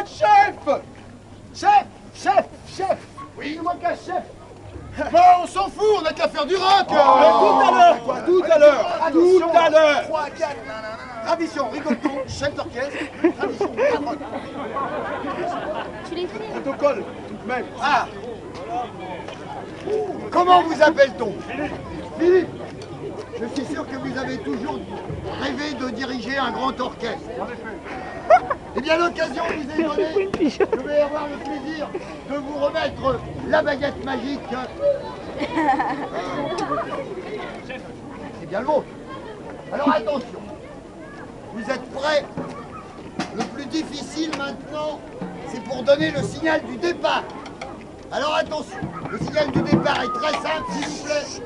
Chef! Chef! Oui, il manque un chef! Bon, on s'en fout, on n'a qu'à faire du rock. Tout à l'heure, quoi, tout à l'heure! Tradition, rigoton, chef d'orchestre, tradition, rock. Tu les fais. Protocole, tout de même. Ah. Comment vous appelle-t-on? Philippe. Je suis sûr que vous avez toujours rêvé de diriger un grand orchestre. Eh bien, l'occasion vous est donnée. Je vais avoir le plaisir de vous remettre la baguette magique. C'est bien le vôtre. Alors attention, vous êtes prêts? Le plus difficile maintenant, c'est pour donner le signal du départ. Alors attention, le signal du départ est très simple, s'il vous plaît.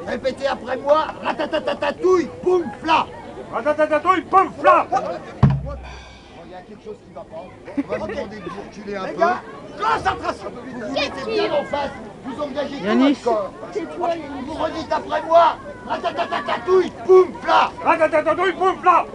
Répétez après moi, ratatatatouille, poum, fla. Ratatatatouille, poum, fla. Il y a quelque chose qui va pas. On va vous demander de vous reculer un Les peu. gars, concentration. Vous vous mettez bien en face, vous engagez tout votre corps. Vous redites après moi, ratatatatouille, poum, fla. Ratatatatouille, poum, fla.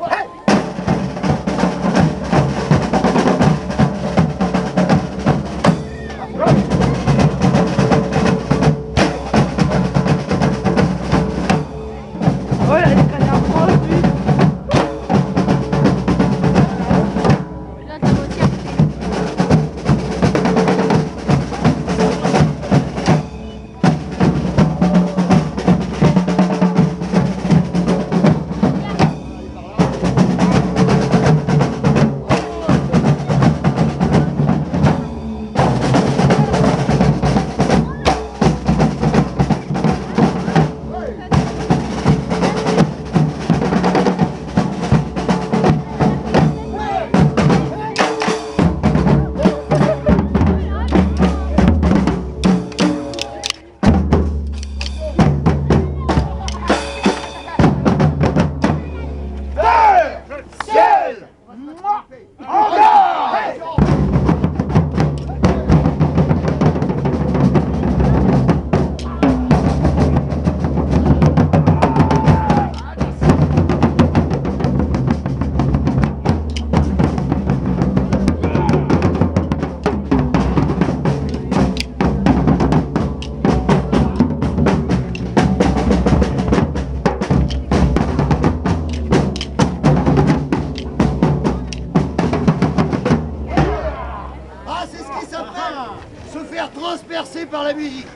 Transpercé par la musique.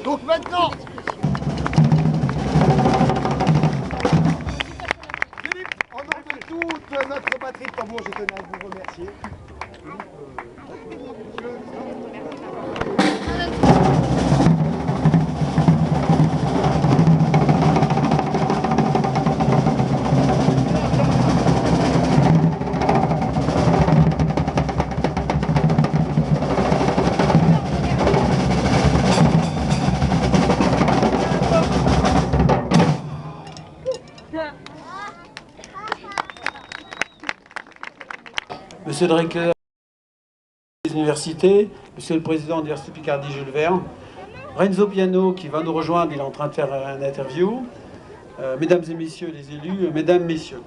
Donc maintenant, Philippe, en nom de toute notre batterie de tambour, je tenais à vous remercier. Monsieur le recteur des universités, Monsieur le président de l'Université Picardie Jules Verne, Renzo Piano qui va nous rejoindre, il est en train de faire une interview, mesdames et messieurs les élus, mesdames, messieurs,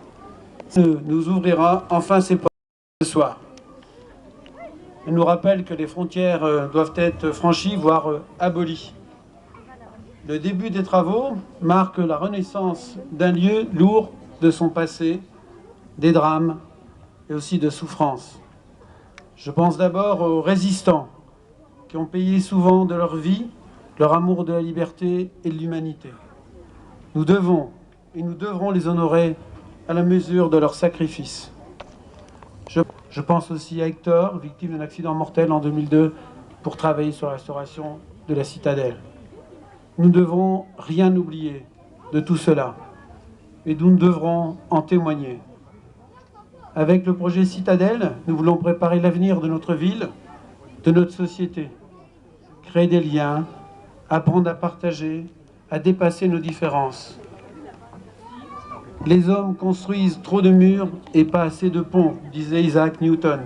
nous ouvrira enfin ses portes ce soir. Il nous rappelle que les frontières doivent être franchies, voire abolies. Le début des travaux marque la renaissance d'un lieu lourd de son passé, des drames, et aussi de souffrance. Je pense d'abord aux résistants qui ont payé souvent de leur vie, leur amour de la liberté et de l'humanité. Nous devons et nous devrons les honorer à la mesure de leur sacrifice. Je pense aussi à Hector, victime d'un accident mortel en 2002 pour travailler sur la restauration de la citadelle. Nous ne devons rien oublier de tout cela et nous devrons en témoigner. Avec le projet Citadelle, nous voulons préparer l'avenir de notre ville, de notre société, créer des liens, apprendre à partager, à dépasser nos différences. Les hommes construisent trop de murs et pas assez de ponts, disait Isaac Newton.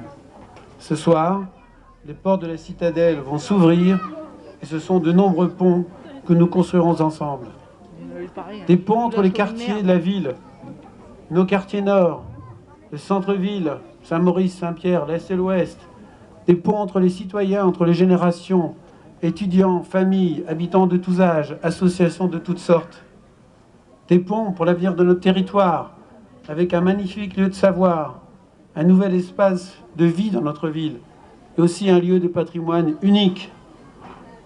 Ce soir, les portes de la Citadelle vont s'ouvrir et ce sont de nombreux ponts que nous construirons ensemble. Des ponts entre les quartiers de la ville, nos quartiers nord, le centre-ville, Saint-Maurice, Saint-Pierre, l'Est et l'Ouest, des ponts entre les citoyens, entre les générations, étudiants, familles, habitants de tous âges, associations de toutes sortes. Des ponts pour l'avenir de notre territoire, avec un magnifique lieu de savoir, un nouvel espace de vie dans notre ville, et aussi un lieu de patrimoine unique.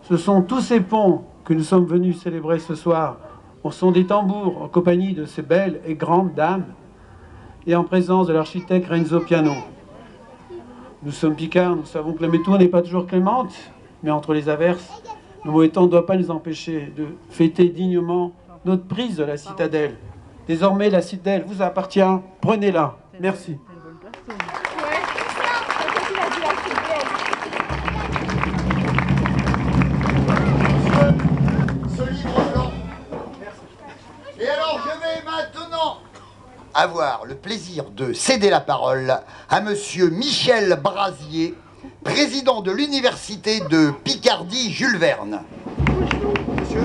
Ce sont tous ces ponts que nous sommes venus célébrer ce soir, au son des tambours, en compagnie de ces belles et grandes dames, et en présence de l'architecte Renzo Piano. Nous sommes picards, nous savons que la météo n'est pas toujours clémente, mais entre les averses, le mauvais temps ne doit pas nous empêcher de fêter dignement notre prise de la citadelle. Désormais, la citadelle vous appartient, prenez-la. Merci. Ce livre blanc. Et alors, je vais maintenant avoir le plaisir de céder la parole à monsieur Michel Brasier, président de l'université de Picardie Jules Verne. Monsieur.